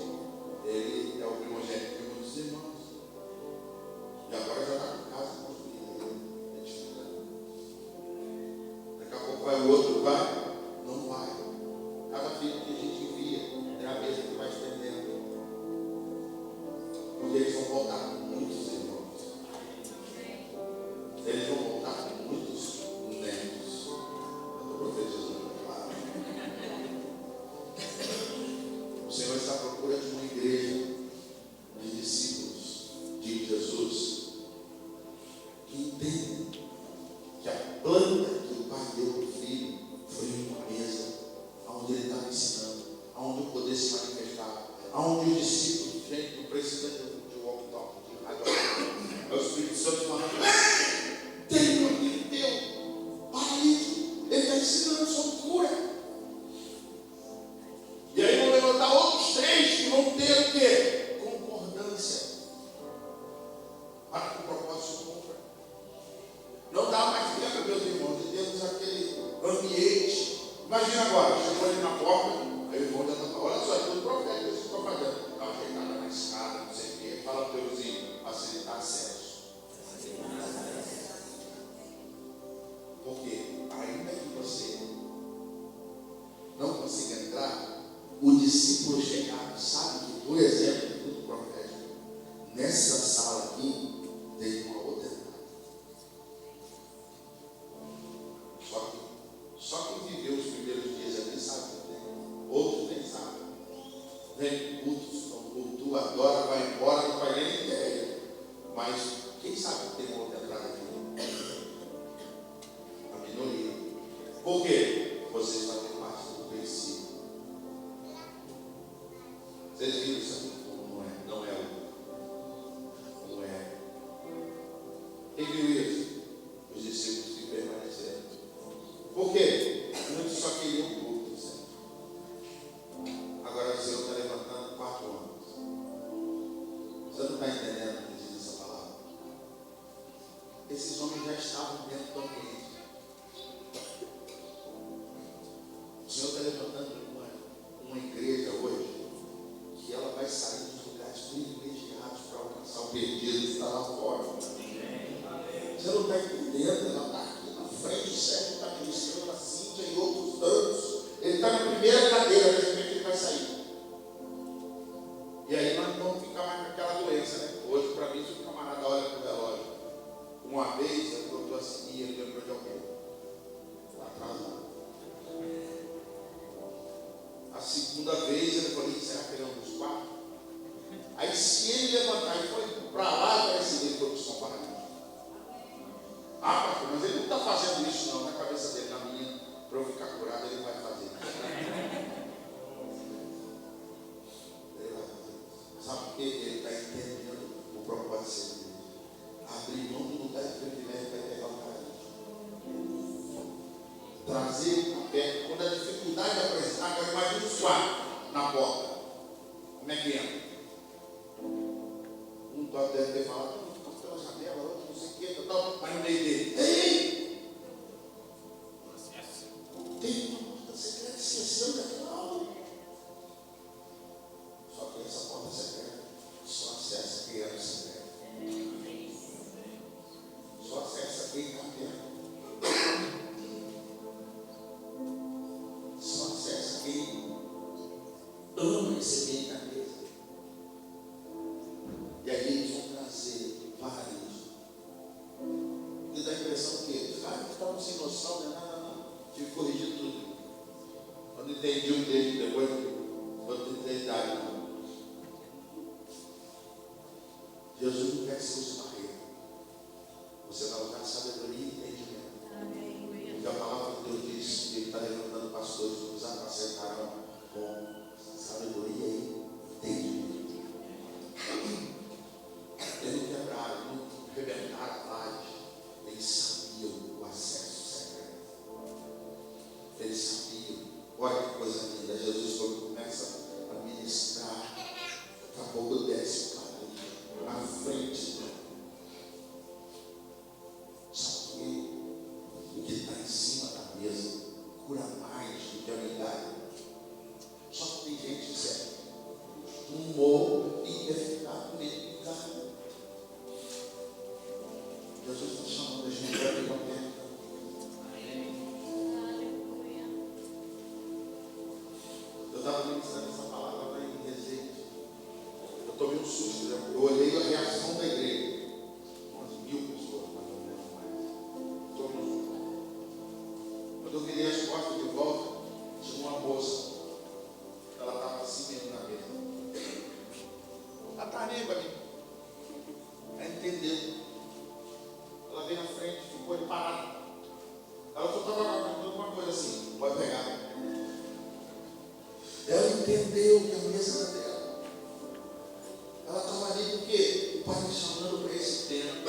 ele é o primogênito de muitos irmãos. E agora já está com casa construída. Daqui a pouco vai o outro, vai? Não vai. Cada filho que a gente envia é a mesa que vai estendendo. Porque eles vão voltar com muitos irmãos. Eles vão voltar com muitos netos. Imagina agora, chegou ali na porta, aí o irmão já está, olha só, é tudo profético, isso que estou fazendo. Dá uma ajeitada na escada, não sei o quê, fala para o teu vizinho, facilitar acesso. Porque ainda que você não consiga entrar, o discípulo chegado sabe que, por exemplo, é tudo profético. Nessa sala aqui tem uma outra entrada. Só quem viveu os primeiros dias ali sabe que tem. Outros nem sabem. Vem cultos, não cultua, adora, vai embora, não vai nem ideia. Mas quem sabe que tem uma outra entrada aqui? A minoria. Por quê? Vocês fazem parte do princípio. Vocês viram isso aqui? Não é? Não é. Não é. Quem viu isso? Os discípulos que permaneceram. Por quê? Muitos só queriam o culto, certo? Agora o Senhor está levantando 4 anos. Você não está entendendo o que diz essa palavra? Esses homens já estavam dentro do ambiente. O Senhor está levantando uma igreja hoje que ela vai sair dos lugares privilegiados para alcançar o perdido que está lá fora. Você não está entendendo? Ela está aqui na frente, o Sérgio está ministrando a Cíntia e outros tantos. Ele está na primeira cadeira, de repente ele vai sair. E aí nós vamos ficar mais naquela doença, né? Hoje, para mim, se o camarada olha para o relógio, uma vez ele botou assim, e ele lembrou de alguém. Está atrasado. A segunda vez ele falou, será que ele é um dos 4? Aí se ele levantar e foi para lá, parece que ele foi para os comparativos. Ah, pastor, mas ele não está fazendo isso não, na cabeça dele, na minha, para eu ficar curado, ele vai fazer. Ele vai fazer. Sabe por quê? Ele está entendendo o propósito dele. Abrir mão do lugar de privilégio para pegar o cara. Trazer a perto. Quando a dificuldade apresentar, agora imagina os 4 na porta. Como é que entra? Um deve ter falado, pela janela, outro não sei o que, mas no meio dele. Ei! Tem uma porta secreta esquecendo daquela aula. Só que essa porta secreta só acessa quem é o secreto. Só acessa quem está dentro. Só acessa quem ama receber na mesa. E aí eles vão trazer paraíso. E dá a impressão que estavam sem noção, né? Não. Tive que corrigir tudo. Quando entendi um deles, depois, quando entendi idade, não. Jesus não quer que você use barreira. Você vai usar sabedoria e entendimento. Porque a palavra de Deus diz que Ele está levantando pastores que nos apacentarão com sabedoria e entendimento. Eles não quebraram, não rebentaram a laje. Eles sabiam o acesso secreto. Eles sabiam. Olha que coisa linda. Jesus, quando começa a ministrar, daqui a pouco desce o cara na frente. Sabe por quê? O que está em cima da mesa cura mais do que a milagre. Só que tem gente certa. Humor e quer ficar com medo de carne. Jesus está chamando a gente para viver uma terra. Eu estava ministrando essa palavra lá em Resende. Eu tomei um susto, né? Eu olhei a reação da igreja. Umas 1000 pessoas, mais ou menos mais. Tomei um susto. Quando eu virei as costas de volta, tinha uma moça. Ela estava assim mesmo na mesa. Ela está nem para mim. Ela entendeu. Ela veio na frente, ficou ali parada. Ela só estava dando uma coisa assim, pode pegar. Ela entendeu que a mesa era dela. Ela estava ali porque o pai me chamando para esse tempo.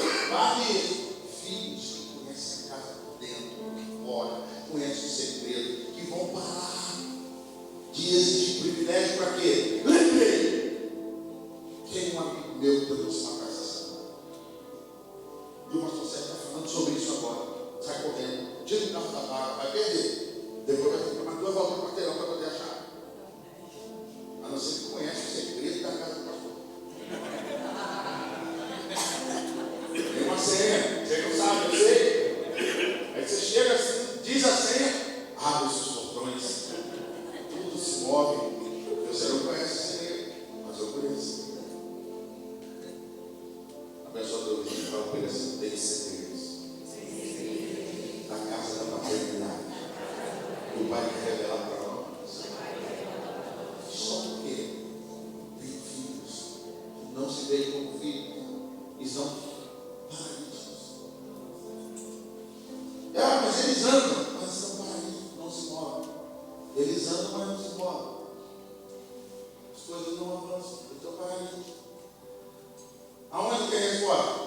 Filhos que conhecem a casa por dentro, por fora, conhecem o segredo, que vão parar de exigir privilégio para quê? Lembrei! Tem um amigo meu que trouxe uma casa assim. E o pastor Sérgio está falando sobre isso agora. Sai correndo, tira o carro da vaga, vai perder. Depois vai ter que matar. move. Você não conhece esse segredo, mas eu conheço. A pessoa do vídeo fala para ele assim: tem segredos da casa da paternidade. O Pai quer revelar para nós. Só porque tem filhos, não se veem como filhos, e são paralíticos. Mas eles andam, mas são paralíticos, não se movem. Eles andam, mas não se movem. As coisas não avançam, eu estou paralítico. Aonde tem resposta?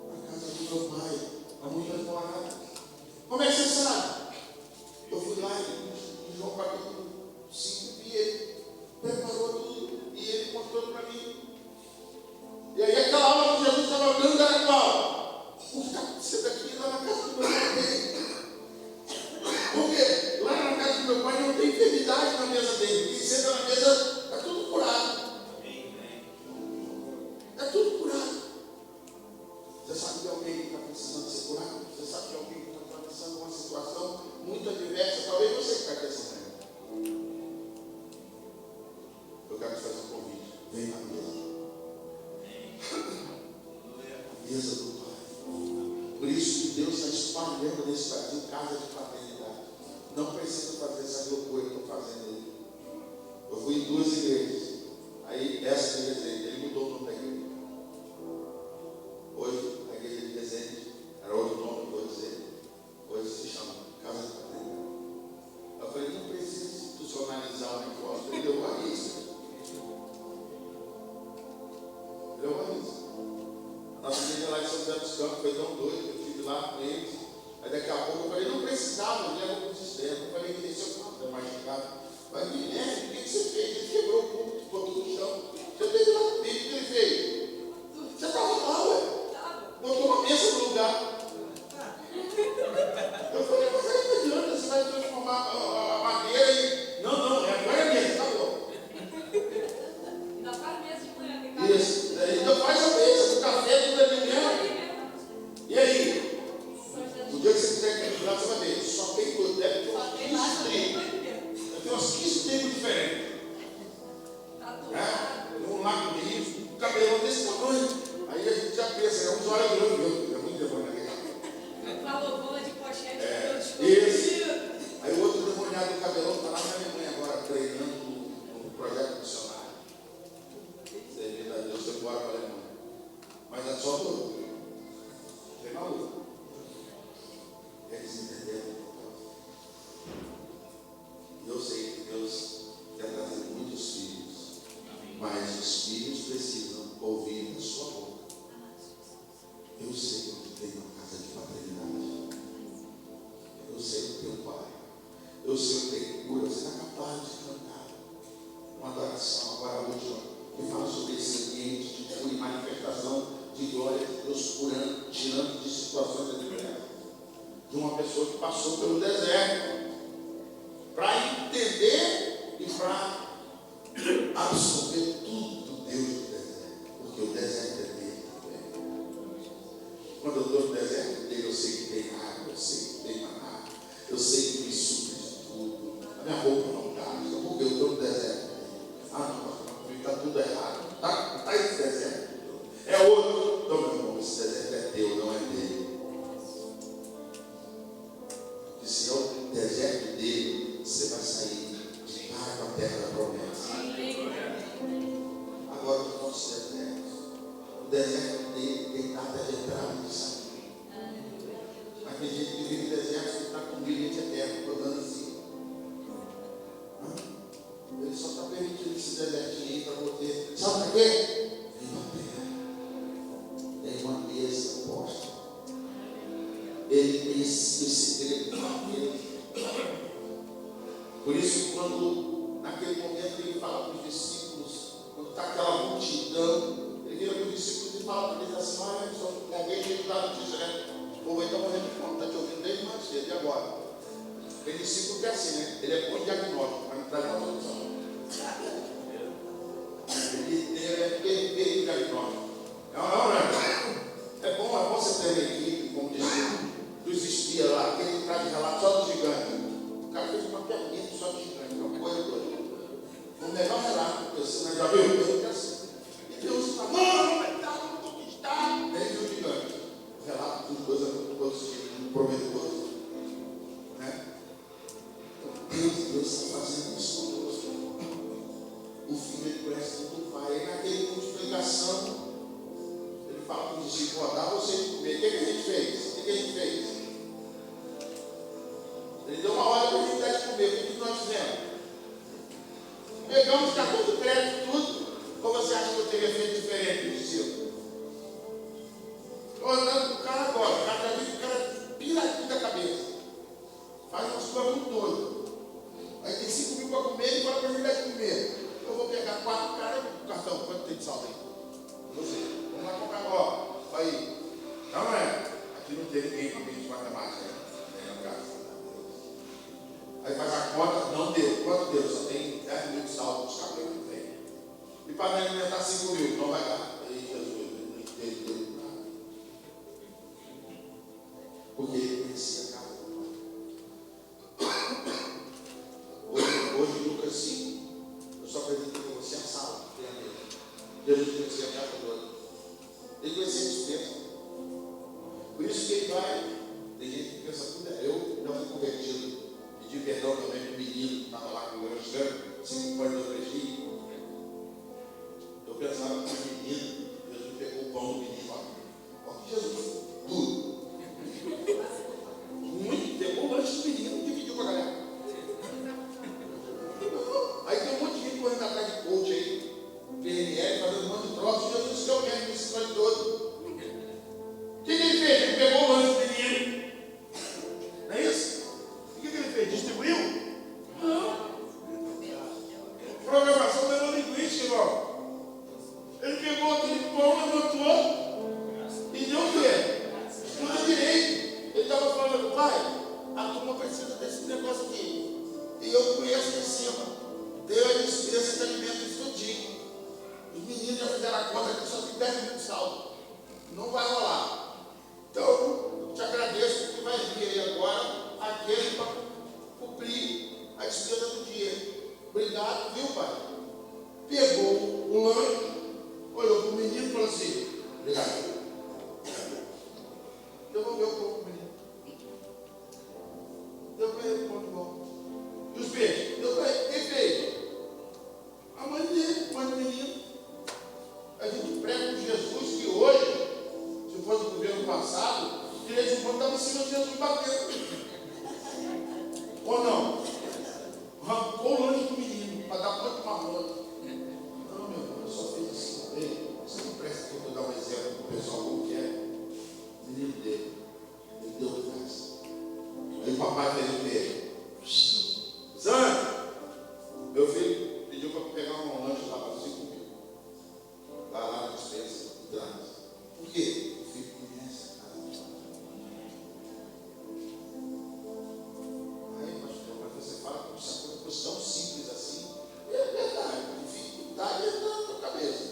Na casa do meu pai, há muitas moradas. Como é que você sabe? Eu fui lá em João capítulo 5 e ele preparou tudo e ele mostrou para mim. E aí aquela aula que Jesus estava dando era qual? O que está acontecendo aqui lá na casa do meu pai? Porque lá na casa do meu pai não tem enfermidade na mesa dele. Quem senta na mesa está tudo curado. Está tudo curado. Você sabe de alguém que está precisando ser curado? Você sabe de alguém que está atravessando uma situação muito adversa? Talvez você que está aqui essa manhã. Eu quero te fazer um convite. Vem na mesa. A mesa do Pai. Por isso que Deus está espalhando nesse Brasil casa de paternidade. Não precisa fazer essa loucura que estou fazendo aí. Eu fui em 2 igrejas. Aí essa igreja, ele mudou o nome da igreja. Hoje, a igreja de Resende, era outro nome, vou dizer. Hoje se chama Casa de Paternidade. Eu falei: não precisa institucionalizar o negócio. Ele deu a risca. Deu a risca. A nossa igreja lá em São José dos Campos foi tão doido que eu estive lá com eles. Aí daqui a pouco eu falei: não precisava, eu levava para o sistema. Eu falei: deixa eu falar, mais chegado. Mas Guilherme, o que você fez? Ele quebrou o culto, botou no chão. Você teve lá comigo, o que ele fez? Você estava lá, ué. Botou uma mesa no lugar. Eu falei: mas aí não adianta, você vai transformar a madeira e... Não, agora é mesa, tá bom. Ainda faz mesa de manhã, tem café. Isso, ainda faz a mesa, o café, tudo é manhã. E aí? O dia que você quiser equilibrar, você vai ver. Só tem coisa, deve ter uns 15 tribos. Tem uns 15 tribos diferentes. Um lago de rio, um cabelão desse tamanho. Aí a gente já pensa, é uns olhos grandes, é muito demônio aqui. Falou bola de pochete, isso. Aí o outro demoniado do cabelão está lá na Alemanha agora, treinando no projeto missionário. Servindo a Deus, foi embora para a Alemanha. Mas é só todo. Tem maluco. Eles entenderam. Eu sei que Deus quer trazer muitos filhos, mas os filhos precisam ouvir da sua boca. Eu sei que tem uma casa de paternidade. Eu sei que tem um pai. Eu sei que tem cura. Você está capaz de cantar uma adoração agora última que fala sobre esse ambiente de cura e manifestação de glória de Deus curando, tirando de situações adversas. De uma pessoa que passou pelo deserto. Para entender e para absorver tudo do Deus do deserto. Porque o deserto é dele também. Quando eu estou no deserto dele, eu sei que tem água, eu sei que tem maná, eu sei que me supre de tudo. A minha roupa não gasta, porque eu estou no deserto. Não, está tudo errado. Está esse deserto. É outro. Então, meu irmão, esse deserto é teu, não é dele. Porque se é o deserto dele, você vai sair para a terra da promessa. Agora os nossos desertos. O deserto dele tem data de entrada e de saída. Mas tem gente que vive no deserto que está com bilhete eterno, rodando assim. Ele só está permitindo esse desertinho aí para você. Sabe para quê? Vem para terra. Tem uma mesa posta. Ele tem esse segredo para ele. Por isso, quando naquele momento ele fala para os discípulos, quando está aquela multidão, ele vira para os discípulos e fala para eles assim: olha, alguém veio dar notícia, né? O povo aí está morrendo de fome, está te ouvindo desde mais cedo, e agora? Tem discípulo que é assim, né? Ele é bom em diagnóstico, mas não traz uma solução. Ele é perfeito em diagnóstico. Não é? É bom você ter uma equipe, como discípulo, dos espias lá, aquele que traz relato só dos gigantes. O cara fez uma pergunta só de gigante, uma coisa doida. Pegamos cartão de crédito, tudo. Ou você acha que eu teria feito diferente do estilo? Estou andando com o cara agora, o cara já viu, o cara piradinho da cabeça. Faz umas coisas muito doidas. Aí tem 5 mil para comer e fala para mim vai comer. Eu vou pegar 4 caras no cartão. Quanto tem de saldo aí? Não sei. Vamos lá comprar agora. Aí. Não é. Aqui não tem ninguém para mim de matemática. Né? Aí faz a conta. Não deu. Quanto deu? Só tem 10 mil de saldo dos cabelos que tem. E para me alimentar 5 mil. Não vai dar. Aí Jesus, não entendeu nada. Porque ele conhecia a casa. Hoje, Lucas 5, eu só acredito que você é a sala, tem a mesa. Jesus conhecia a casa toda. Ele conhecia a despesa. Por isso que ele vai. Tem gente que pensa, eu já fui convertido, pedi perdão também para o menino que estava lá com o lanchando, 5 pães do prestígio. Eu pensava que o menino, Jesus pegou o pão do menino, ó que Jesus, tudo. Muito, pegou o lanche do menino e dividiu para a galera. Aí tem um monte de gente correndo atrás de coach aí, PNL, fazendo um monte de troço. Jesus que eu quero me ensinar todo. O que ele fez? Ele pegou o lanche do menino. Não é isso? O que ele fez? Distribuiu? Não. Programação neurolinguística, irmão. Ele pegou aquele pão, levantou e deu o quê? Estuda direito. Ele estava falando, pai, a turma precisa desse negócio aqui. E eu conheço em cima. Deu a despesa de alimentos tudinho. Os meninos já fizeram a conta que só tem 10 mil de saldo. Não vai rolar. Então, eu te agradeço porque vai vir aí agora aquele para cumprir a despesa do dia. Obrigado, viu, pai? Pegou o lanche, olhou para o menino e falou assim, obrigado. Devolveu o pão para o menino. Deu para ele o pão de volta. E os peixes? Deu para ele. Quem fez? A mãe dele, mãe do menino. A gente prega com Jesus que hoje, se fosse do governo passado, o direito humano estava em cima de Jesus batendo. Ou não? Arrancou o lanche do menino para dar conta de uma roda. Não, meu irmão, eu só fiz assim com ele. Você não presta que eu vou dar um exemplo para o pessoal como que é. O menino dele, ele deu graça. Aí o papai fez o quê? Santo, meu filho pediu para pegar um lanche lá para 5 mil. Lá na dispensa, grátis. Por quê? O filho conhece a casa. Aí, pastor, mas você fala como se a coisa fosse tão simples assim. É verdade, dificuldade é na tua cabeça.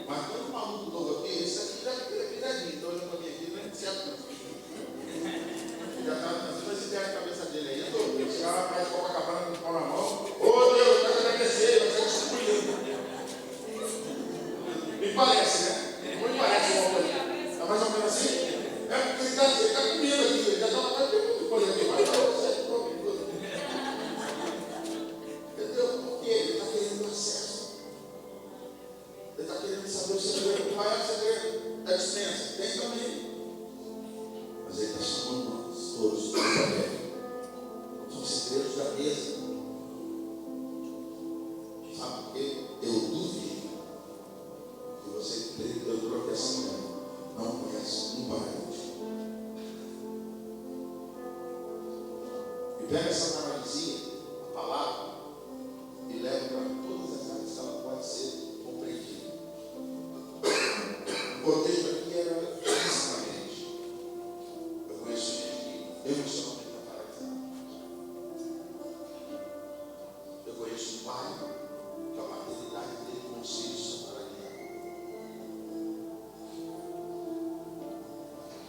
Mas quando o maluco novo aqui, esse aqui já é viradinho. Então, olhando para mim aqui, não é certo. Já estava fazendo as ideias na cabeça dele aí. Esse cara faz Copacabana com o pau na mão. Ô Deus, eu quero agradecer, vai ser distribuído. Me parece, né? Não me parece uma coisa. É mais ou menos assim? É porque ele está comendo aqui, ele já está lá de coisa aqui, mas você come tudo. Entendeu? Porque ele está querendo acesso. Ele está querendo saber o segredo. Qual é o segredo da dispensa? Tem também. Mas ele está chamando nós todos para ver. São segredos da mesa. Sabe por quê? Eu duvido que você entrou aqui essa manhã não conhece um parente. E pega essa analogia, a palavra, e leva para todas as áreas que ela pode ser compreendida. O contexto aqui era fisicamente. Eu conheço gente que emocionalmente está paralisada. Eu conheço um pai que a maternidade dele com os filhos são paralisados.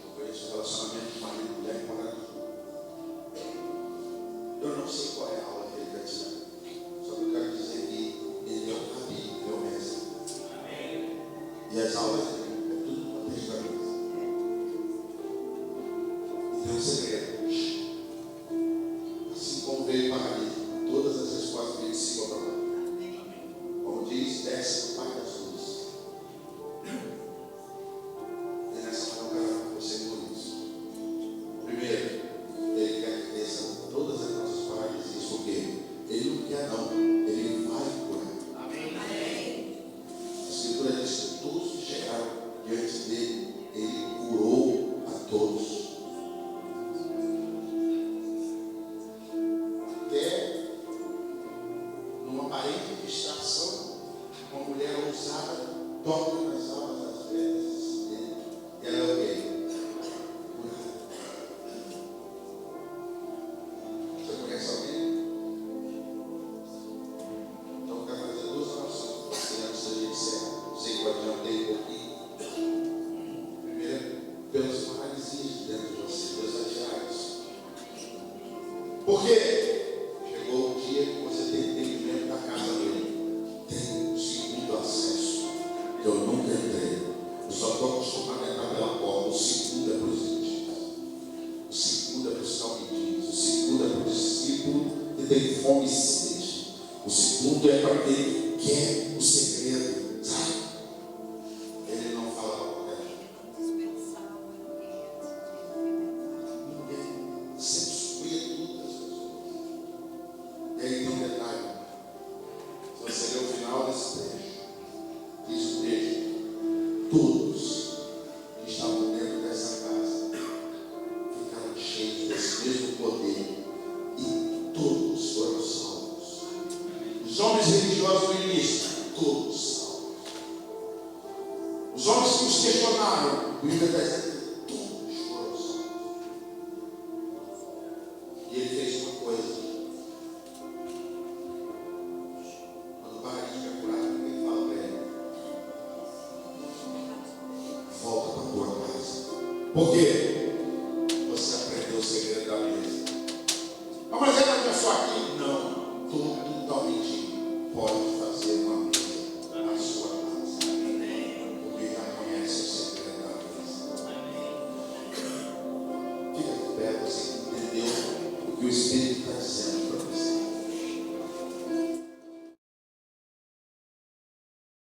Eu conheço um relacionamento de marido e mulher paralisado. Eu não sei qual é a aula que ele vai tirar. Só que eu quero dizer que ele é o caminho, ele é o mestre. E as aulas é tudo no contexto da mesa. E tem um segredo. Assim como veio paralítico, todas as respostas dele se igualam. Como diz, desce o Pai das luzes. E nessa manhã eu quero com você por isso. Primeiro, ele quer que desça todas as nossas paralisias, porque ele não quer não, ele vai Sara toca nas almas das pedras dele. E ela é o quê? Você conhece alguém? Então, quero fazer duas orações com você antes da gente encerrar. Sei que eu adiantei um pouquinho. Primeiro, pelas paralisias de dentro de você. Deus vai tirar isso. Por quê? Chegou o dia que você tem entendimento da casa dele. Tem um segundo acesso. Que eu nunca entrei. Eu só estou acostumado a entrar pela porta. O segundo é para os íntimos. O segundo é para os calvinistas. O segundo é para o discípulo que tem fome e sede. O segundo é para aquele que quer o segredo. Sabe? Ele não fala para qualquer um. Ninguém. Sempre escolhe tudo das pessoas. E aí tem um detalhe. Se você ler o final desse trecho, diz o trecho: todos que estavam dentro dessa casa ficaram cheios desse mesmo poder e todos foram salvos. Os homens religiosos do início, todos salvos. Os homens que os questionaram, o Bíblia está dizendo que todos foram salvos. E ele fez uma coisa. Quando o paralítico é curado, ele fala para ele: volta para a tua casa. Por quê? Você aprendeu o segredo da mesa. Não, mas ela não é só aqui. Não. Totalmente pode fazer uma mesa na sua casa. Porque já conhece o segredo da mesa. Fica de pé, você entendeu o que o Espírito está dizendo.